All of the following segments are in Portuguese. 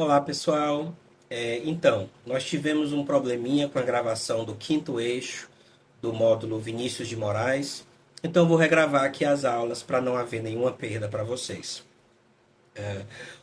Olá, pessoal. Então, nós tivemos um probleminha com a gravação do quinto eixo do módulo Vinícius de Moraes. Então, vou regravar aqui as aulas para não haver nenhuma perda para vocês.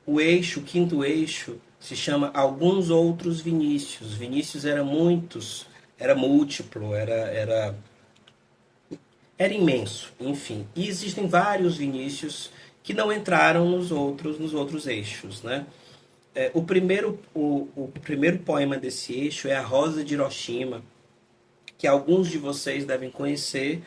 O quinto eixo, se chama Alguns Outros Vinícius. Vinícius era muitos, era múltiplo, era imenso, enfim. E existem vários Vinícius que não entraram nos outros eixos, né? O primeiro poema desse eixo é A Rosa de Hiroshima, que alguns de vocês devem conhecer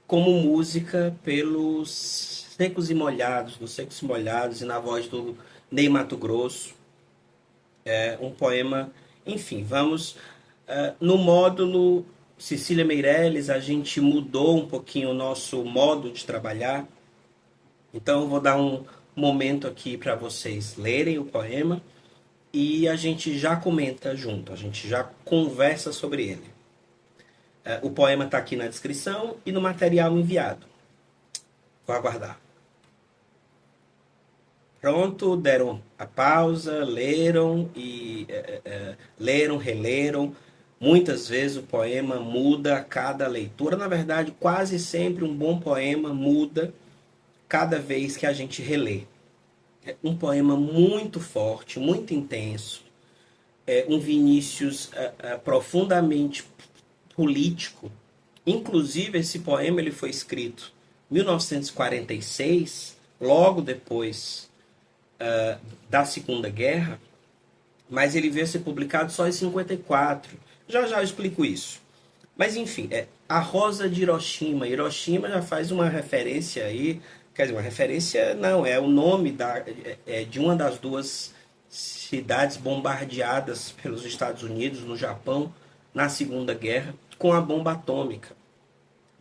como música pelos Secos e Molhados, dos Secos e Molhados, e na voz do Ney Matogrosso. É um poema, enfim, vamos. No módulo Cecília Meirelles, a gente mudou um pouquinho o nosso modo de trabalhar. Então, eu vou dar um momento aqui para vocês lerem o poema e a gente já comenta junto, a gente já conversa sobre ele. O poema está aqui na descrição e no material enviado. Vou aguardar. Pronto, deram a pausa, leram e leram, releram. Muitas vezes o poema muda a cada leitura. Na verdade, quase sempre um bom poema muda cada vez que a gente relê. É um poema muito forte, muito intenso. É um Vinícius profundamente político. Inclusive, esse poema ele foi escrito em 1946, logo depois da Segunda Guerra, mas ele veio a ser publicado só em 54. Já já eu explico isso. Mas enfim, A Rosa de Hiroshima. Hiroshima já faz uma referência aí, quer dizer, uma referência não, é o nome de uma das duas cidades bombardeadas pelos Estados Unidos no Japão na Segunda Guerra com a bomba atômica,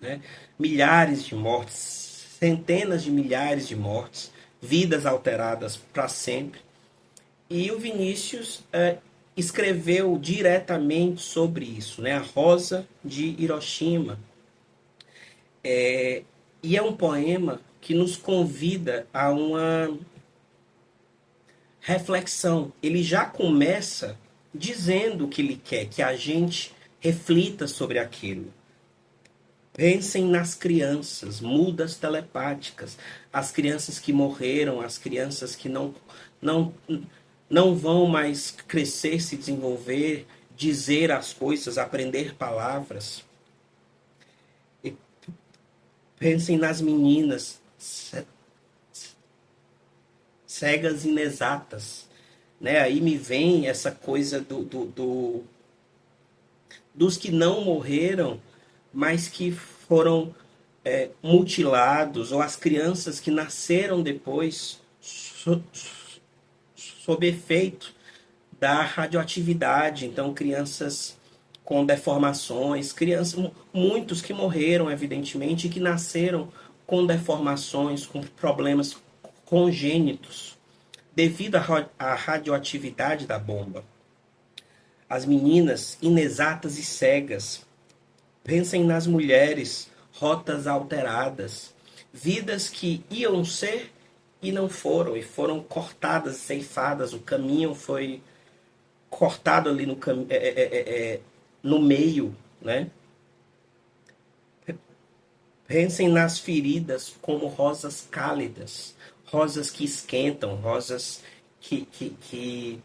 né? Milhares de mortes, centenas de milhares de mortes, vidas alteradas para sempre. E o Vinícius escreveu diretamente sobre isso, né? A Rosa de Hiroshima. E é um poema que nos convida a uma reflexão. Ele já começa dizendo o que ele quer, que a gente reflita sobre aquilo. Pensem nas crianças, mudas telepáticas, as crianças que morreram, as crianças que não, não vão mais crescer, se desenvolver, dizer as coisas, aprender palavras. E pensem nas meninas cegas inexatas, né? Aí me vem essa coisa dos que não morreram, mas que foram mutilados, ou as crianças que nasceram depois sob efeito da radioatividade. Então, crianças com deformações, crianças, muitos que morreram, evidentemente, e que nasceram com deformações, com problemas congênitos, devido à radioatividade da bomba. As meninas inexatas e cegas. Pensem nas mulheres, rotas alteradas, vidas que iam ser e não foram, e foram cortadas, ceifadas, o caminho foi cortado ali no meio, né? Pensem nas feridas como rosas cálidas, rosas que esquentam, rosas que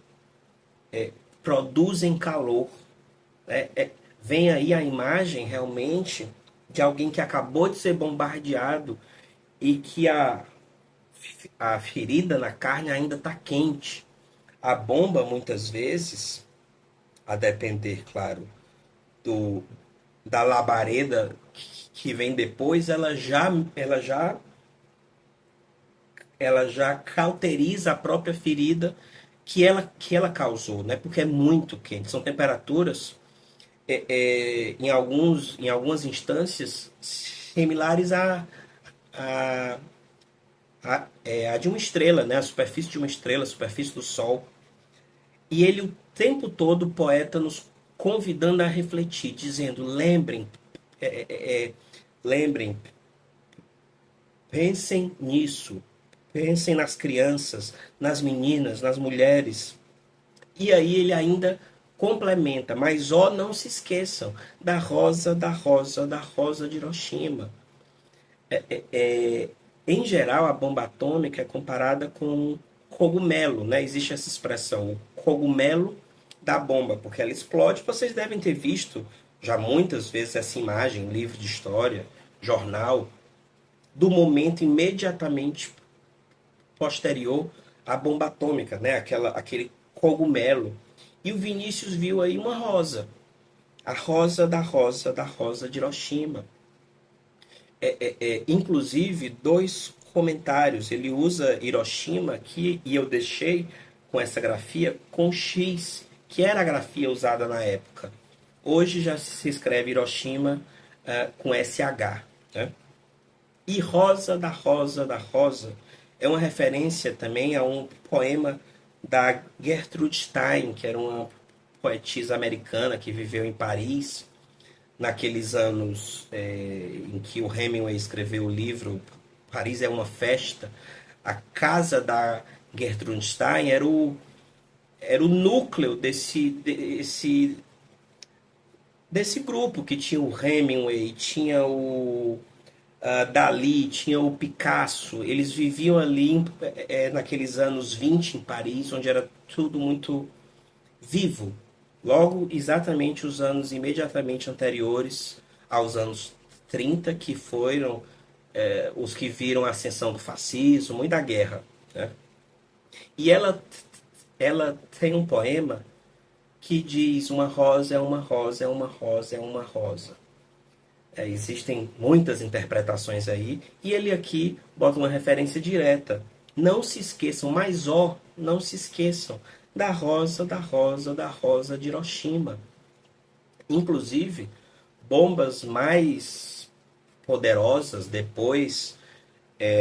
produzem calor. Vem aí a imagem realmente de alguém que acabou de ser bombardeado e que a ferida na carne ainda está quente. A bomba, muitas vezes, a depender, claro, do, da labareda que vem depois, ela já cauteriza a própria ferida que ela causou, né? Porque é muito quente. São temperaturas, em algumas instâncias, similares a, a de uma estrela, né? A superfície de uma estrela, a superfície do Sol. E ele, o tempo todo, o poeta nos convidando a refletir, dizendo: lembrem, lembrem, pensem nisso, pensem nas crianças, nas meninas, nas mulheres. E aí ele ainda complementa, mas ó, não se esqueçam da rosa, da rosa, da rosa de Hiroshima. É, em geral, a bomba atômica é comparada com cogumelo, né? Existe essa expressão, o cogumelo da bomba, porque ela explode. Vocês devem ter visto já muitas vezes essa imagem, livro de história, jornal, do momento imediatamente posterior à bomba atômica, né? Aquele cogumelo. E o Vinícius viu aí uma rosa, a rosa da rosa da rosa de Hiroshima. Inclusive, dois comentários. Ele usa Hiroshima aqui, e eu deixei com essa grafia com X, que era a grafia usada na época. Hoje já se escreve Hiroshima com SH. Né? E Rosa da Rosa da Rosa é uma referência também a um poema da Gertrude Stein, que era uma poetisa americana que viveu em Paris naqueles anos em que o Hemingway escreveu o livro Paris é uma Festa. A casa da Gertrude Stein era o núcleo desse grupo que tinha o Hemingway, tinha o Dali, tinha o Picasso. Eles viviam ali naqueles anos 20 em Paris, onde era tudo muito vivo. Logo, exatamente os anos imediatamente anteriores aos anos 30, que foram os que viram a ascensão do fascismo e da guerra. Né? E ela tem um poema que diz: uma rosa é uma rosa, é uma rosa, é uma rosa. Existem muitas interpretações aí, e ele aqui bota uma referência direta. Não se esqueçam, mas ó, não se esqueçam da rosa, da rosa, da rosa de Hiroshima. Inclusive, bombas mais poderosas depois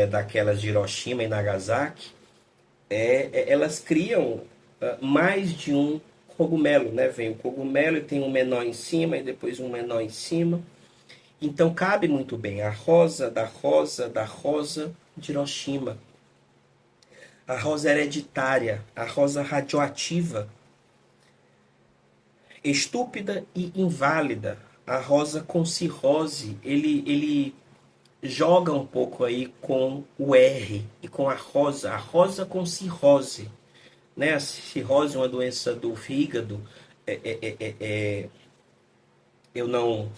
daquelas de Hiroshima e Nagasaki, elas criam mais de um cogumelo, né? Vem o cogumelo e tem um menor em cima e depois um menor em cima. Então cabe muito bem a rosa da rosa da rosa de Hiroshima, a rosa hereditária, a rosa radioativa, estúpida e inválida, a rosa com cirrose. Ele joga um pouco aí com o R e com a rosa com cirrose. Né? A cirrose é uma doença do fígado. Eu não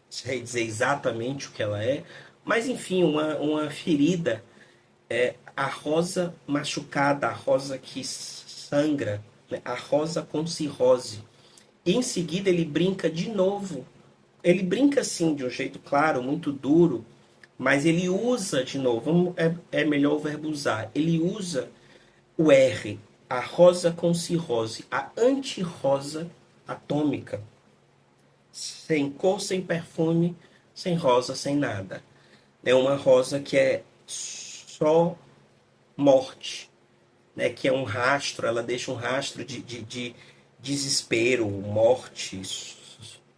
sei dizer exatamente o que ela é, mas enfim, uma ferida. A rosa machucada, a rosa que sangra, né? A rosa com cirrose. E em seguida ele brinca de novo. Ele brinca assim, de um jeito claro, muito duro, mas ele usa de novo, é melhor o verbo usar, ele usa o R, a rosa com cirrose, a anti-rosa atômica, sem cor, sem perfume, sem rosa, sem nada. É uma rosa que é só morte, né? Que é um rastro, ela deixa um rastro de desespero, morte,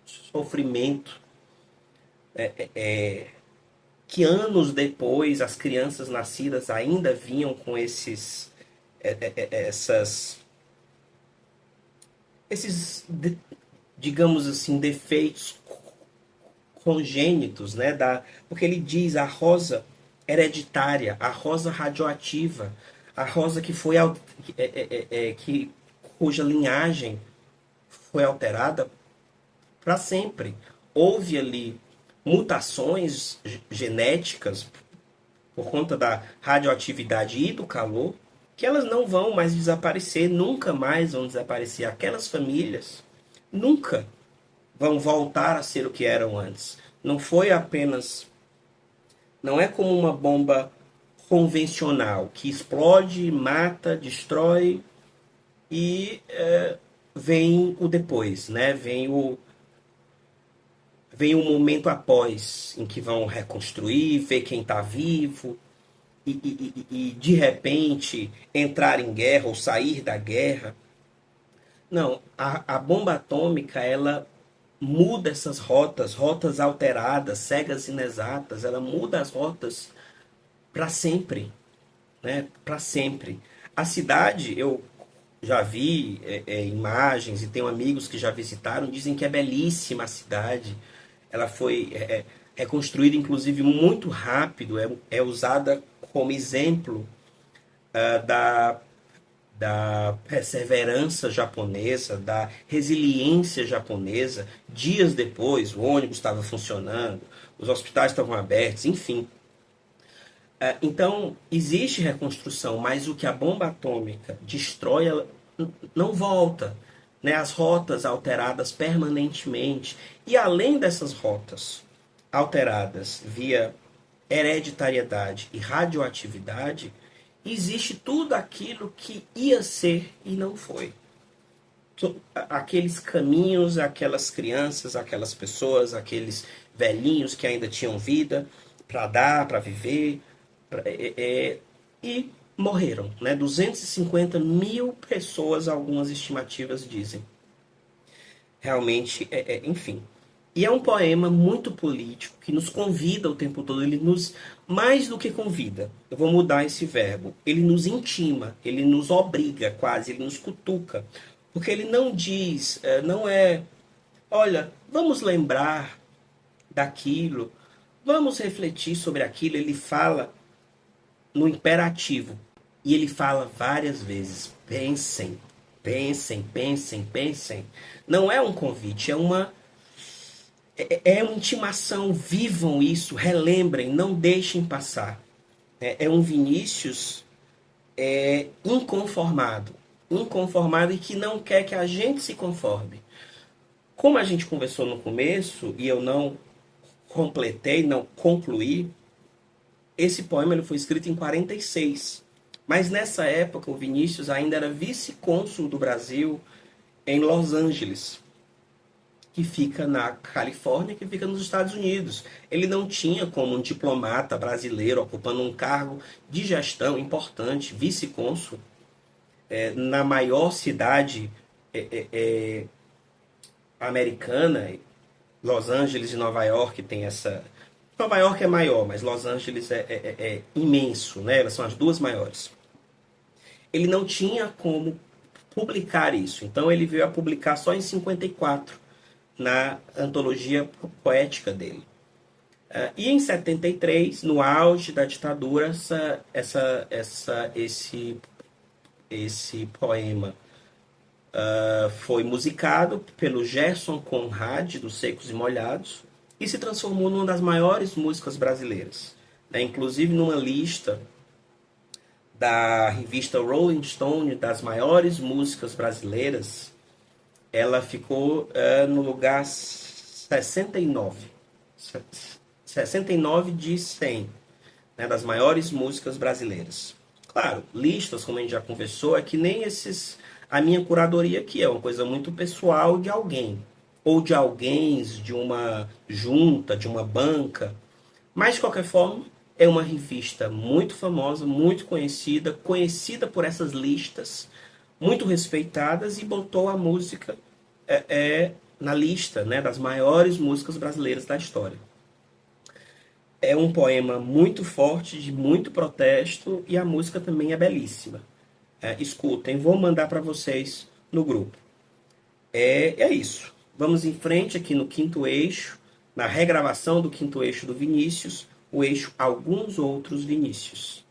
sofrimento, que anos depois as crianças nascidas ainda vinham com essas, esses, digamos assim, defeitos congênitos, né? Porque ele diz a rosa hereditária, a rosa radioativa, a rosa que foi que cuja linhagem foi alterada para sempre. Houve ali mutações genéticas por conta da radioatividade e do calor, que elas não vão mais desaparecer, nunca mais vão desaparecer. Aquelas famílias nunca vão voltar a ser o que eram antes. Não foi apenas. Não é como uma bomba convencional que explode, mata, destrói e vem o depois, né? Vem o momento após, em que vão reconstruir, ver quem está vivo, e de repente entrar em guerra ou sair da guerra. Não, a bomba atômica ela muda essas rotas, rotas alteradas, cegas inexatas, ela muda as rotas para sempre, né? Para sempre. A cidade, eu já vi imagens e tenho amigos que já visitaram, dizem que é belíssima a cidade. Ela foi reconstruída, inclusive, muito rápido, é usada como exemplo da perseverança japonesa, da resiliência japonesa. Dias depois, o ônibus estava funcionando, os hospitais estavam abertos, enfim. Então, existe reconstrução, mas o que a bomba atômica destrói, ela não volta. Né? As rotas alteradas permanentemente. E além dessas rotas alteradas via hereditariedade e radioatividade, existe tudo aquilo que ia ser e não foi. Aqueles caminhos, aquelas crianças, aquelas pessoas, aqueles velhinhos que ainda tinham vida para dar, para viver, e morreram. Né? 250 mil pessoas, algumas estimativas dizem. Realmente, enfim. E é um poema muito político, que nos convida o tempo todo, ele nos, mais do que convida, eu vou mudar esse verbo, ele nos intima, ele nos obriga quase, ele nos cutuca. Porque ele não diz, não é, olha, vamos lembrar daquilo, vamos refletir sobre aquilo, ele fala no imperativo. E ele fala várias vezes: pensem, pensem, pensem, pensem. Não é um convite, é uma intimação. Vivam isso, relembrem, não deixem passar. É um Vinícius inconformado. Inconformado e que não quer que a gente se conforme. Como a gente conversou no começo e eu não completei, não concluí, esse poema ele foi escrito em 46. Mas nessa época o Vinícius ainda era vice-cônsul do Brasil em Los Angeles, que fica na Califórnia, que fica nos Estados Unidos. Ele não tinha como um diplomata brasileiro ocupando um cargo de gestão importante, vice-cônsul, na maior cidade americana. Los Angeles e Nova York tem essa. Nova York é maior, mas Los Angeles é imenso, né? Elas são as duas maiores. Ele não tinha como publicar isso, então ele veio a publicar só em 54, na antologia poética dele. E em 73, no auge da ditadura, esse poema foi musicado pelo Gerson Conrad, dos Secos e Molhados, e se transformou numa das maiores músicas brasileiras. Inclusive numa lista da revista Rolling Stone das maiores músicas brasileiras, ela ficou no lugar 69. 69 de 100, né, das maiores músicas brasileiras. Claro, listas, como a gente já conversou, é que nem a minha curadoria aqui, é uma coisa muito pessoal de alguém, ou de alguém, de uma junta, de uma banca. Mas, de qualquer forma, é uma revista muito famosa, muito conhecida, conhecida por essas listas, muito respeitadas, e botou a música na lista, né, das maiores músicas brasileiras da história. É um poema muito forte, de muito protesto, e a música também é belíssima. Escutem, vou mandar para vocês no grupo. É isso. Vamos em frente aqui no quinto eixo, na regravação do quinto eixo do Vinícius, o eixo Alguns Outros Vinícius.